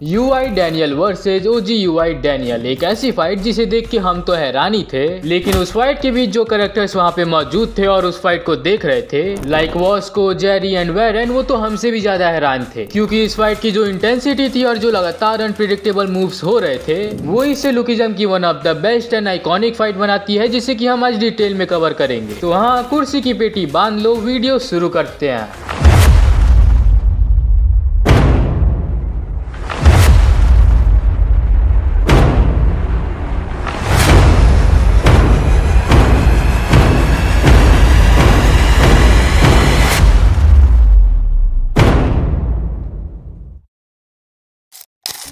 UI Daniel versus ओजी UI Daniel, एक ऐसी fight जिसे देख के हम तो हैरान ही थे। लेकिन उस फाइट के बीच जो कैरेक्टर्स वहाँ पे मौजूद थे और उस फाइट को देख रहे थे, लाइक वॉस्को, जेरी एंड वेरन, वो तो हमसे भी ज्यादा हैरान थे। क्योंकि इस फाइट की जो इंटेंसिटी थी और जो लगातार अनप्रिडिक्टेबल मूव्स हो रहे थे, वो इससे लुकिज्म की one of the best and iconic fight बनाती है, जिसे कि हम आज डिटेल में कवर करेंगे। तो हाँ, कुर्सी की पेटी बांध लो, वीडियो शुरू करते हैं।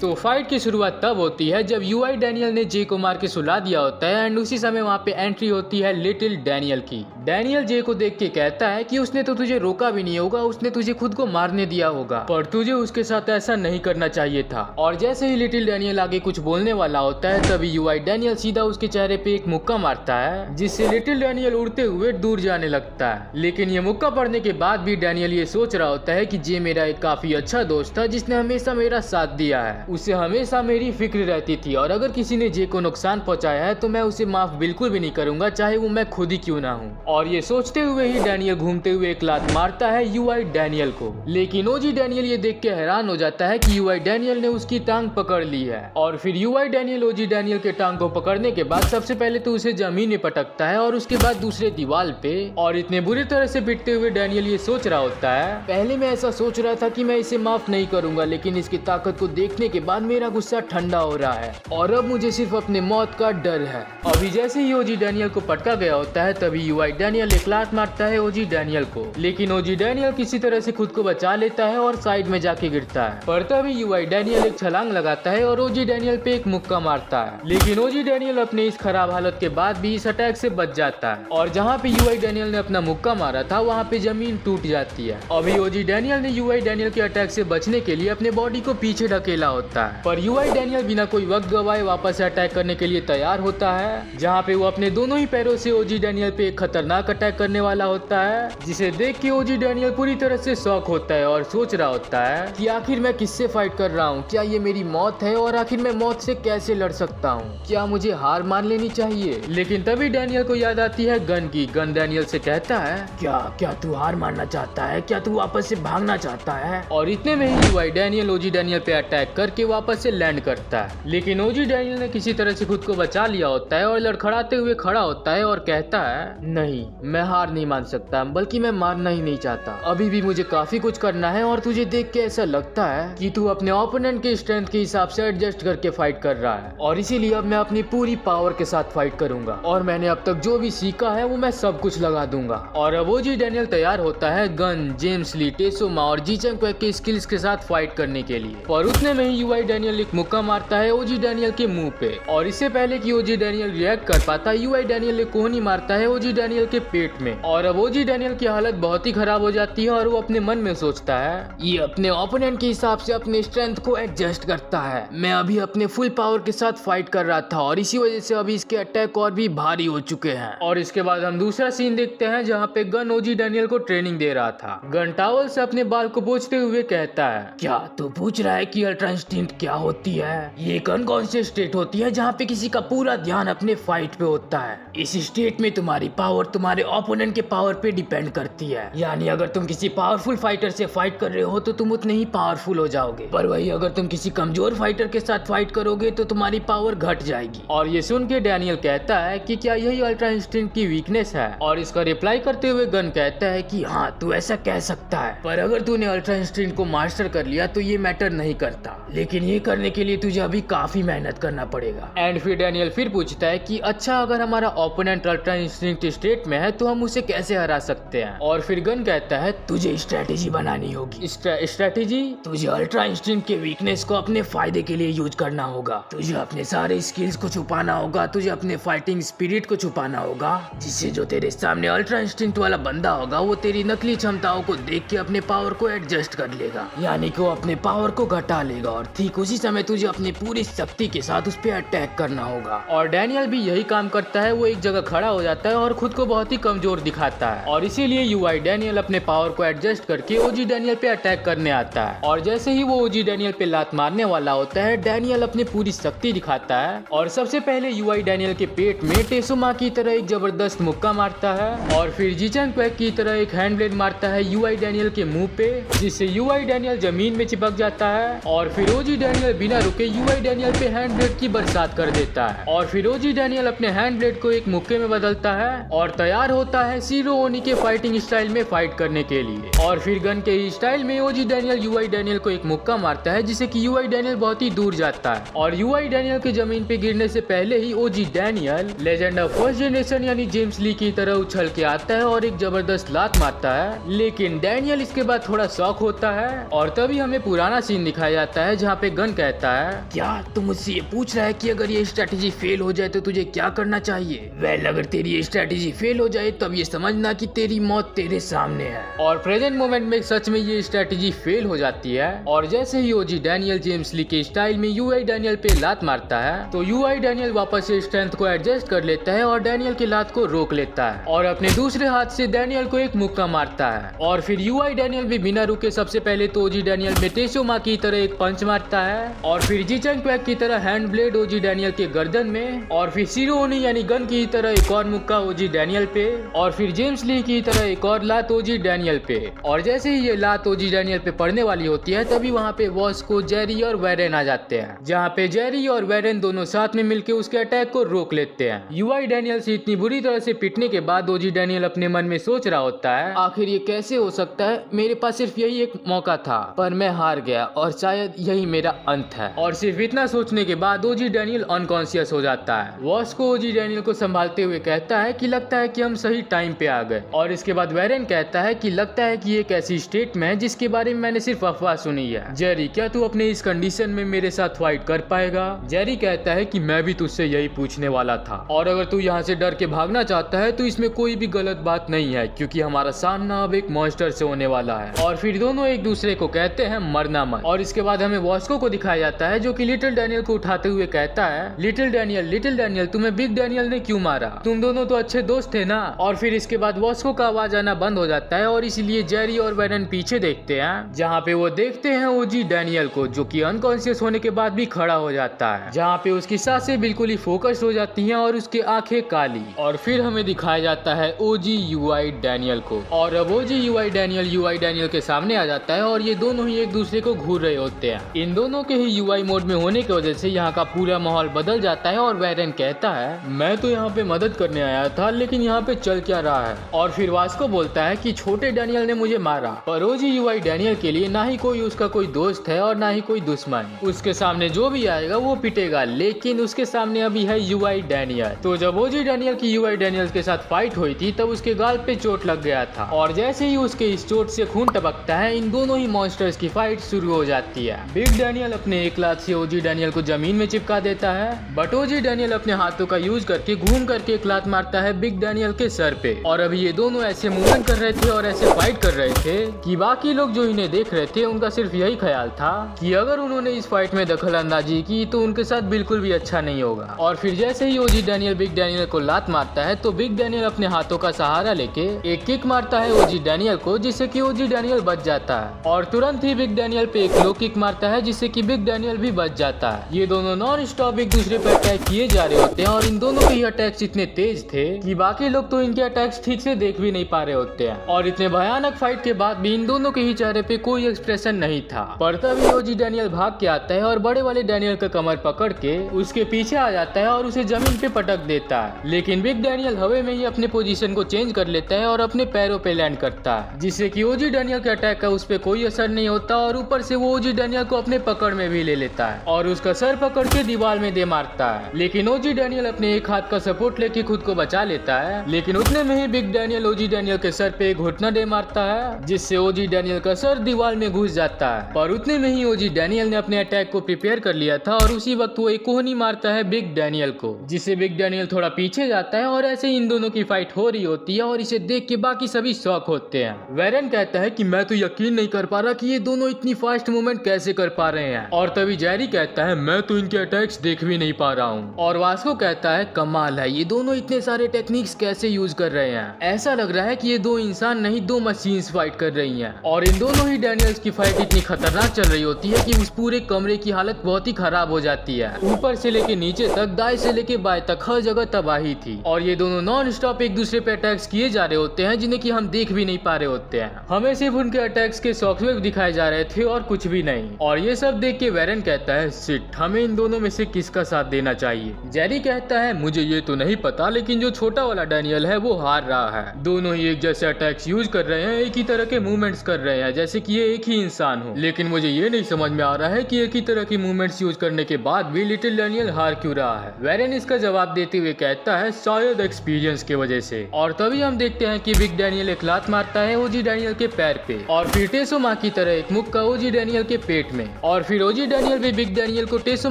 तो फाइट की शुरुआत तब होती है जब यूआई डैनियल ने जे को मार के सुला दिया होता है एंड उसी समय वहाँ पे एंट्री होती है लिटिल डैनियल की। डैनियल जे को देख के कहता है कि उसने तो तुझे रोका भी नहीं होगा, उसने तुझे खुद को मारने दिया होगा, पर तुझे उसके साथ ऐसा नहीं करना चाहिए था। और जैसे ही लिटिल डैनियल आगे कुछ बोलने वाला होता है, तभी यूआई डैनियल सीधा उसके चेहरे पे एक मुक्का मारता है, जिससे लिटिल डैनियल उड़ते हुए दूर जाने लगता है। लेकिन ये मुक्का पड़ने के बाद भी डैनियल ये सोच रहा होता है कि जे मेरा एक काफी अच्छा दोस्त था, जिसने हमेशा मेरा साथ दिया है, उसे हमेशा मेरी फिक्र रहती थी, और अगर किसी ने जे को नुकसान पहुंचाया है तो मैं उसे माफ बिल्कुल भी नहीं करूंगा, चाहे वो मैं खुद ही क्यों ना हूं। और ये सोचते हुए ही डैनियल घूमते हुए एक लात मारता है यूआई डैनियल को। लेकिन ओजी डैनियल ये देख के हैरान हो जाता है कि यूआई डैनियल ने उसकी टांग पकड़ ली है। और फिर यूआई डैनियल ओजी डैनियल के टांग को पकड़ने के बाद सबसे पहले तो उसे जमीन में पटकता है और उसके बाद दूसरे दीवार पे, और इतने बुरी तरह से पिटते हुए डैनियल ये सोच रहा होता है, पहले मैं ऐसा सोच रहा था कि मैं इसे माफ नहीं करूंगा, लेकिन इसकी ताकत को देखने के बाद मेरा गुस्सा ठंडा हो रहा है और अब मुझे सिर्फ अपने मौत का डर है। अभी जैसे ही ओजी डैनियल को पटका गया होता है, तभी यूआई डैनियल एक लात मारता है ओजी डैनियल को। लेकिन ओजी डैनियल किसी तरह से खुद को बचा लेता है और साइड में जाके गिरता है, पर तभी यूआई डैनियल एक छलांग लगाता है और ओजी डैनियल पे एक मुक्का मारता है। लेकिन ओजी डैनियल अपने इस खराब हालत के बाद भी इस अटैक से बच जाता है, और जहाँ पे यूआई डैनियल ने अपना मुक्का मारा था वहाँ पे जमीन टूट जाती है। अभी ओजी डैनियल ने यूआई डैनियल के अटैक से बचने के लिए अपने बॉडी को पीछे ढकेला होता है, पर यूआई डैनियल बिना कोई वक्त गवाए वापस से अटैक करने के लिए तैयार होता है, जहाँ पे वो अपने दोनों ही पैरों से ओजी डैनियल पे एक खतरनाक अटैक करने वाला होता है, जिसे देख के ओजी डैनियल पूरी तरह से शॉक होता है और सोच रहा होता है कि आखिर मैं किससे फाइट कर रहा हूँ, क्या ये मेरी मौत है, और आखिर मैं मौत से कैसे लड़ सकता हूँ, क्या मुझे हार मान लेनी चाहिए। लेकिन तभी डैनियल को याद आती है गन की। गन डैनियल से कहता है, क्या तू हार मानना चाहता है, क्या तू वापस से भागना चाहता है। और इतने में ही यूआई डैनियल ओजी डैनियल पे अटैक करके वापस से लैंड करता है। लेकिन ओजी डैनियल ने किसी तरह से खुद को बचा लिया होता है और लड़खड़ाते हुए खड़ा होता है और कहता है, नहीं, मैं हार नहीं मान सकता, बल्कि मैं मारना ही नहीं चाहता, अभी भी मुझे काफी कुछ करना है, और तुझे देख के ऐसा लगता है कि तू अपने ओपोनेंट के स्ट्रेंथ के हिसाब से एडजस्ट करके फाइट कर रहा है, और इसीलिए अब मैं अपनी पूरी पावर के साथ फाइट करूंगा, और मैंने अब तक जो भी सीखा है वो मैं सब कुछ लगा दूंगा। और अब ओजी डैनियल तैयार होता है गन, जेम्स ली, टेसोमा और जी चंग क्वैक के स्किल्स के साथ फाइट करने के लिए। और उतने में ही यूआई डैनियल एक मुक्का मारता है ओजी डैनियल के मुंह पे, और इससे पहले कि ओजी डैनियल रिएक्ट कर पाता, यूआई डैनियल एक कोहनी मारता है ओजी डैनियल के पेट में। और अब ओजी डैनियल की हालत बहुत ही खराब हो जाती है और वो अपने मन में सोचता है, ये अपने ओपोनेंट के हिसाब से अपने स्ट्रेंथ को एडजस्ट करता है, मैं अभी अपने फुल पावर के साथ फाइट कर रहा था, और इसी वजह से अभी इसके अटैक और भी भारी हो चुके हैं। और इसके बाद हम दूसरा सीन देखते हैं, जहाँ पे गन ओजी डैनियल को ट्रेनिंग दे रहा था। गन टॉवल से अपने बाल को पोंछते हुए कहता है, क्या तू पूछ रहा है कि अल्ट्रा इंस्टिंक्ट क्या होती है? ये एक अनकॉन्शियस स्टेट होती है जहाँ पे किसी का पूरा ध्यान अपने फाइट पे होता है। इस स्टेट में तुम्हारी पावर तुम्हारे ओपोनेंट के पावर पे डिपेंड करती है, यानी अगर तुम किसी पावरफुल फाइटर से फाइट कर रहे हो तो तुम उतने ही पावरफुल हो जाओगे, पर वही अगर तुम किसी कमजोर फाइटर के साथ फाइट करोगे तो तुम्हारी पावर घट जाएगी। और ये सुन के डैनियल कहता है कि क्या यही अल्ट्रा इंस्टिंक्ट की वीकनेस है? और इसका रिप्लाई करते हुए गन कहता है कि हाँ, तू ऐसा कह सकता है, पर अगर तूने अल्ट्रा इंस्टिंक्ट को मास्टर कर लिया तो ये मैटर नहीं करता, लेकिन ये करने के लिए तुझे अभी काफी मेहनत करना पड़ेगा। एंड फिर डैनियल फिर पूछता है कि अच्छा, अगर हमारा ओपोनेंट अल्ट्रा इंस्टिंक्ट स्टेट में है तो हम उसे कैसे हरा सकते हैं? और फिर गन कहता है, तुझे स्ट्रेटेजी बनानी होगी। स्ट्रेटेजी? तुझे अल्ट्रा इंस्टिंक्ट के वीकनेस को अपने फायदे के लिए यूज करना होगा, तुझे अपने सारे स्किल्स को छुपाना होगा, तुझे अपने फाइटिंग स्पिरिट को छुपाना होगा, जिससे जो तेरे सामने अल्ट्रा इंस्टिंक्ट वाला बंदा होगा वो तेरी नकली क्षमताओं को देख के अपने पावर को एडजस्ट कर लेगा, यानी कि वो अपने पावर को घटा लेगा, और ठीक उसी समय तुझे अपनी पूरी शक्ति के साथ उस पर अटैक करना होगा। और डैनियल भी यही काम करता है, वो एक जगह खड़ा हो जाता है और खुद को बहुत ही कमजोर दिखाता है और इसीलिए यूआई डैनियल अपने पावर को एडजस्ट करके ओजी डैनियल पे अटैक करने आता है। और जैसे ही वो ओजी डैनियल पे लात मारने वाला होता है, डैनियल अपनी पूरी शक्ति दिखाता है और सबसे पहले यूआई डैनियल के पेट में टेसुमा की तरह एक जबरदस्त मुक्का मारता है और फिर जीचंग क्वैक की तरह एक हैंड ब्लेड मारता है यूआई डैनियल के मुंह पे, जिससे यूआई डैनियल जमीन में चिपक जाता है। और फिर ओजी डैनियल बिना रुके यूआई डैनियल पे हैंड ब्लेड की बरसात कर देता है और फिर ओजी डैनियल अपने हैंड ब्लेड को एक मुक्के में बदलता है और तैयार होता है शीरो ओनी के फाइटिंग स्टाइल में फाइट करने के लिए। और फिर गन के ही स्टाइल में ओजी डैनियल यूआई डैनियल को एक मुक्का मारता है, जिससे कि यूआई डैनियल बहुत ही दूर जाता है और यूआई डैनियल के जमीन पे गिरने से पहले ही OG Daniel legend of first generation यानी जेम्स ली की तरह उछल के आता है और एक जबरदस्त लात मारता है। लेकिन डैनियल इसके बाद थोड़ा शॉक होता है और तभी हमें पुराना सीन दिखाया जाता है जहाँ पे गन कहता है, क्या तुम मुझसे ये पूछ रहा है कि अगर ये स्ट्रेटेजी फेल हो जाए तो तुझे क्या करना चाहिए? वेल, अगर तेरी ये स्ट्रेटेजी फेल हो जाए तब ये समझना कि तेरी मौत तेरे सामने है। और प्रेजेंट मोमेंट में सच में ये स्ट्रेटेजी फेल हो जाती है और जैसे ही ओजी डैनियल जेम्स ली के स्टाइल में यूआई डैनियल पे लात मारता है तो यूआई डैनियल वापस से स्ट्रेंथ को एडजस्ट कर लेता है और डैनियल की लात को रोक लेता है और अपने दूसरे हाथ से डैनियल को एक मुक्का मारता है। और फिर यूआई डैनियल भी बिना रुके सबसे पहले तो ओजी डैनियल में टेसुमा की तरह एक पंच मारता है और फिर जीचंग क्वैक की तरह हैंड ब्लेड ओजी डैनियल के गर्दन में और फिर शीरो ओनी यानी गन की तरह एक और मुक्का ओजी डैनियल पे और फिर जेम्स ली की तरह एक और लात ओजी डैनियल पे। और जैसे ही ये लात ओजी डैनियल पे पड़ने वाली होती है तभी वहाँ पे वॉस्को, जेरी और वेरेन आ जाते हैं, जहाँ पे जेरी और वेरेन दोनों साथ में मिलकर उसके अटैक को रोक लेते हैं। यूआई डैनियल से इतनी बुरी तरह से पिटने के बाद ओजी डैनियल अपने मन में सोच रहा होता है, आखिर ये कैसे हो सकता है? मेरे पास सिर्फ यही एक मौका था पर मैं हार गया और शायद यही मेरा अंत है। और सिर्फ इतना सोचने के बाद ओजी डैनियल अनकॉन्शियस हो जाता है। वॉस्को ओजी डैनियल को संभालते हुए कहता है कि लगता है कि हम सही टाइम पे आ गए। और इसके बाद वेरेन कहता है कि लगता है कि एक ऐसी स्टेट में है जिसके बारे में मैंने सिर्फ अफवाह सुनी है। जेरी, क्या तू अपने इस कंडीशन में मेरे साथ फाइट कर पाएगा? जेरी कहता है कि मैं भी तुझसे यही पूछने वाला था और अगर तू यहाँ से डर के भागना चाहता है तो इसमें कोई भी गलत बात नहीं है क्योंकि हमारा सामना अब एक मॉन्स्टर से होने वाला है। और फिर दोनों एक दूसरे को कहते हैं मरना मत। और इसके बाद हमें वॉस्को को दिखाया जाता है जो कि लिटिल डैनियल को उठाते हुए कहता है, लिटिल डैनियल तुम्हें बिग डैनियल ने क्यों मारा? तुम दोनों तो अच्छे दोस्त थे ना। और फिर इसके बाद वॉस्को का आवाज आना बंद हो जाता है और इसीलिए जेरी और वेरेन पीछे देखते हैं, जहाँ पे वो देखते हैं ओजी डैनियल को जो कि अनकॉन्शियस होने के बाद भी खड़ा हो जाता है, जहाँ पे उसकी सांसें बिल्कुल ही फोकस्ड हो जाती हैं और उसकी आंखें काली। और फिर हमें दिखाया जाता है ओजी यूआई डैनियल को और अब ओजी यूआई डैनियल के सामने आ जाता है और ये दोनों ही एक दूसरे को घूर रहे होते हैं। इन दोनों के ही यूआई मोड में होने की वजह से यहाँ का पूरा माहौल बदल जाता है और वेरेन कहता है, मैं तो यहाँ पे मदद करने आया था लेकिन यहाँ पे चल क्या रहा है? और फिर वास्को बोलता है कि छोटे डैनियल ने मुझे मारा। पर ओजी यूआई डैनियल के लिए ना ही कोई उसका कोई दोस्त है और ना ही कोई दुश्मन। उसके सामने जो भी आएगा वो पिटेगा, लेकिन उसके सामने अभी है यूआई डैनियल। तो जब ओजी डैनियल की यूआई डैनियल के साथ फाइट हुई थी तब उसके गाल पे चोट लग गया था और जैसे ही उसके इस चोट से खून टपकता है इन दोनों ही मॉन्स्टर्स की फाइट शुरू हो जाती है। बिग डैनियल अपने एक लात से ओजी डैनियल को जमीन में चिपका देता है बट ओजी डैनियल अपने हाथों का यूज करके घूम करके एक लात मारता है बिग डैनियल के सर पे। और अभी ये दोनों ऐसे मूवमेंट कर रहे थे और ऐसे फाइट कर रहे थे कि बाकी लोग जो इन्हें देख रहे थे उनका सिर्फ यही ख्याल था कि अगर उन्होंने इस फाइट में दखल अंदाजी की तो उनके साथ बिल्कुल भी अच्छा नहीं होगा। और फिर जैसे ही ओजी डैनियल बिग डैनियल को लात मारता है तो बिग डैनियल अपने हाथों का सहारा लेके एक किक मारता है ओजी डैनियल को, जिससे कि ओजी डैनियल बच जाता है और तुरंत ही बिग डैनियल पे एक लो किक मारता है जिससे कि बिग डैनियल भी बच जाता है। ये दोनों नॉन स्टॉप एक दूसरे पर अटैक किए जा रहे होते हैं और इन दोनों के ही अटैक्स इतने तेज थे कि बाकी लोग तो इनके अटैक्स ठीक से देख भी नहीं पा रहे होते हैं। और इतने भयानक फाइट के बाद भी इन दोनों के ही चेहरे पे कोई एक्सप्रेशन नहीं था। पर तभी ओजी डैनियल भाग के आता है और बड़े वाले डैनियल का कमर पकड़ के उसके पीछे आ जाता है और उसे जमीन पे पटक देता है। लेकिन बिग डैनियल हवा में ही अपने पोजीशन को चेंज कर लेता है और अपने पैरों पे लैंड करता है, जिससे कि ओजी डैनियल के अटैक का उस पे कोई असर नहीं होता और ऊपर से वो ओजी डैनियल को अपने पकड़ में भी ले लेता है और उसका सर पकड़ के दीवार में दे मारता है। लेकिन ओजी डैनियल अपने एक हाथ का सपोर्ट लेके खुद को बचा लेता है, लेकिन उतने में ही बिग डैनियल ओजी डैनियल के सर पे एक घुटना दे मारता है, जिससे ओजी डैनियल का सर दीवार में घुस जाता है। पर उतने में ही ओजी डैनियल ने अपने अटैक को प्रिपेयर कर लिया था और उसी वक्त वो एक कोहनी मारता है बिग डैनियल को, जिससे बिग डैनियल थोड़ा पीछे जाता है और ऐसे इन दोनों की फाइट हो रही होती है और इसे देख के बाकी सभी शॉक होते हैं। वेरेन कहता है कि मैं तो यकीन नहीं कर पा रहा कि ये दोनों इतनी फास्ट मूवमेंट कैसे कर पा रहे हैं। और तभी जेरी कहता है मैं तो इनके अटैक्स देख भी नहीं पा रहा हूँ। और वास्को कहता है कमाल है, ये दोनों इतने सारे टेक्निक्स कैसे यूज कर रहे हैं। ऐसा लग रहा है कि ये दो इंसान नहीं दो मशीन्स फाइट कर रही हैं। और इन दोनों ही डैनियल्स की फाइट इतनी खतरनाक चल रही होती है कि उस पूरे कमरे की हालत बहुत ही खराब हो जाती है। ऊपर से लेके नीचे तक, दाएं से लेके बाएं तक हर जगह तबाही थी। और ये दोनों नॉन स्टॉप एक दूसरे पे अटैक्स किए जा रहे होते हैं जिन्हें कि हम देख भी नहीं पा रहे होते हैं। हमें सिर्फ उनके अटैक्स के शॉकवेव दिखाए जा रहे थे और कुछ भी नहीं। और ये सब देख के वेरन कहता है शिट, हमें इन दोनों में से किसका साथ देना चाहिए। जेरी कहता है मुझे ये तो नहीं पता, लेकिन जो छोटा वाला डैनियल है वो हार रहा है। दोनों ही एक जैसे अटैक्स यूज कर रहे हैं, एक ही तरह के मूवमेंट्स कर रहे हैं जैसे कि ये एक ही इंसान हो। लेकिन मुझे ये नहीं समझ में आ रहा है कि एक ही तरह की मूवमेंट्स यूज करने के बाद भी लिटिल डैनियल हार क्यों रहा है। वेरन इसका जवाब देते हुए कहता है शायद एक्सपीरियंस की वजह से। और तभी हम देखते हैं कि बिग डैनियल एक लात मारता है ओजी डैनियल के पैर पे, और फिर टेसो माँ की तरह एक मुक्का ओजी डैनियल के पेट में। और फिर ओजी डैनियल भी बिग डैनियल को टेसो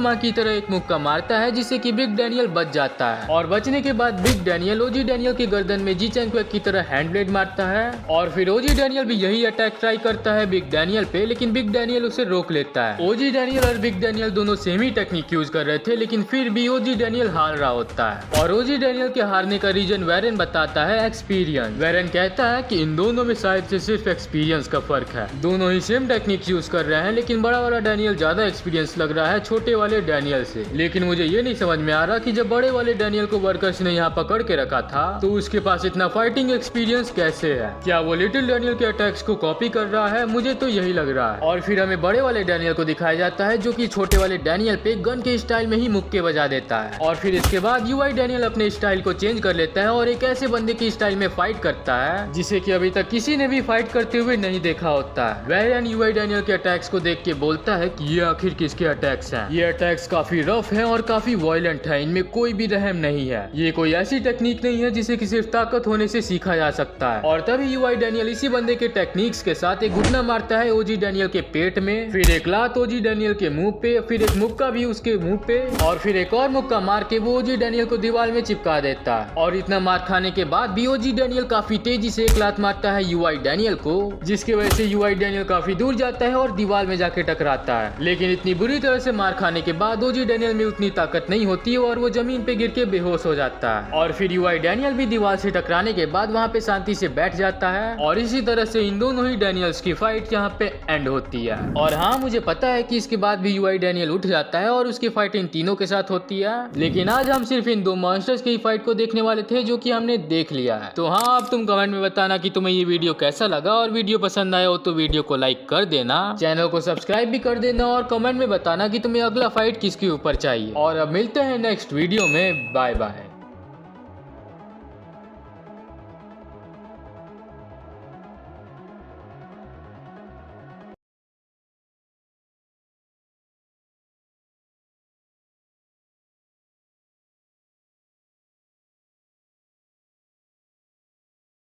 माँ की तरह एक मुक्का मारता है जिससे कि बिग डैनियल बच जाता है। और बचने के बाद बिग डैनियल ओजी डैनियल के गर्दन में जी चैंग क्वेक की तरह हैंड ब्लेड मारता है। और फिर ओजी डैनियल भी यही अटैक ट्राई करता है बिग डैनियल पे, लेकिन बिग डैनियल उसे रोक लेता है। ओजी डैनियल और बिग डैनियल दोनों सेम ही टेक्निक यूज कर रहे थे, लेकिन फिर भी ओजी डैनियल हार रहा होता है। और ओजी डैनियल के हारने का रीजन वेरन बताता है एक्सपीरियंस। वेरन कहता है कि इन दोनों में शायद से सिर्फ एक्सपीरियंस का फर्क है। दोनों ही सेम टेक्निक यूज कर रहे हैं, लेकिन बड़ा वाला डैनियल ज्यादा एक्सपीरियंस लग रहा है छोटे वाले डैनियल से। लेकिन मुझे ये नहीं समझ में आ रहा कि जब बड़े वाले डैनियल को वर्कर्स ने यहाँ पकड़ के रखा था तो उसके पास इतना फाइटिंग एक्सपीरियंस कैसे है। क्या वो लिटिल डैनियल के अटैक्स को कॉपी कर रहा है? मुझे तो यही लग रहा है। और फिर हमें बड़े वाले डैनियल को दिखाया जाता है जो कि छोटे वाले डैनियल पे गन के स्टाइल में ही मुक्के बजा देता है। और फिर इसके बाद यूआई डैनियल अपने स्टाइल को चेंज कर लेता है और एक ऐसे बंदे की स्टाइल में फाइट करता है जिसे कि अभी तक किसी ने भी फाइट करते हुए नहीं देखा होता है। वेरन यूआई डैनियल के अटैक्स को देख के बोलता है कि ये आखिर किसके अटैक्स हैं? ये अटैक्स काफी रफ हैं और काफी वायलेंट है, इनमें कोई भी रहम नहीं है। ये कोई ऐसी टेक्निक नहीं है जिसे कि सिर्फ ताकत होने से सीखा जा सकता है। और तभी यूआई डैनियल इसी बंदे के टेक्निक्स के साथ एक घुटना मारता है ओजी डैनियल के पेट में, फिर एक लात ओजी डैनियल के मुंह पे, फिर एक मुक्का भी उसके मुंह पे, और फिर एक और मुक्का मार के वो ओजी डैनियल को दीवार में चिपका देता है। और इतना मार खाने के बाद भी ओजी डैनियल काफी तेजी से एक लात मारता है यूआई डैनियल को, जिसकी वजह से यूआई डैनियल काफी दूर जाता है और दीवार में जाके टकराता है। लेकिन इतनी बुरी तरह से मार खाने के बाद ओजी डैनियल में उतनी ताकत नहीं होती और वो जमीन पे गिर के बेहोश हो जाता है। और फिर यूआई डैनियल भी दीवार से टकराने के बाद वहाँ पे शांति से बैठ जाता है। और इसी तरह से इन दोनों ही डैनियल्स की फाइट यहाँ पे एंड होती है। और हाँ, मुझे पता है कि इसके बाद भी यूआई डैनियल उठ जाता है और उसकी फाइट इन तीनों के साथ होती है। लेकिन आज हम सिर्फ इन दो मॉन्स्टर्स की फाइट को देखने वाले थे जो कि हमने देख लिया है। तो हाँ, अब तुम कमेंट में बताना कि तुम्हें ये वीडियो कैसा लगा, और वीडियो पसंद आया हो तो वीडियो को लाइक कर देना, चैनल को सब्सक्राइब भी कर देना, और कमेंट में बताना कि तुम्हें अगला फाइट किसके ऊपर चाहिए। और अब मिलते हैं नेक्स्ट वीडियो में। Bye bye.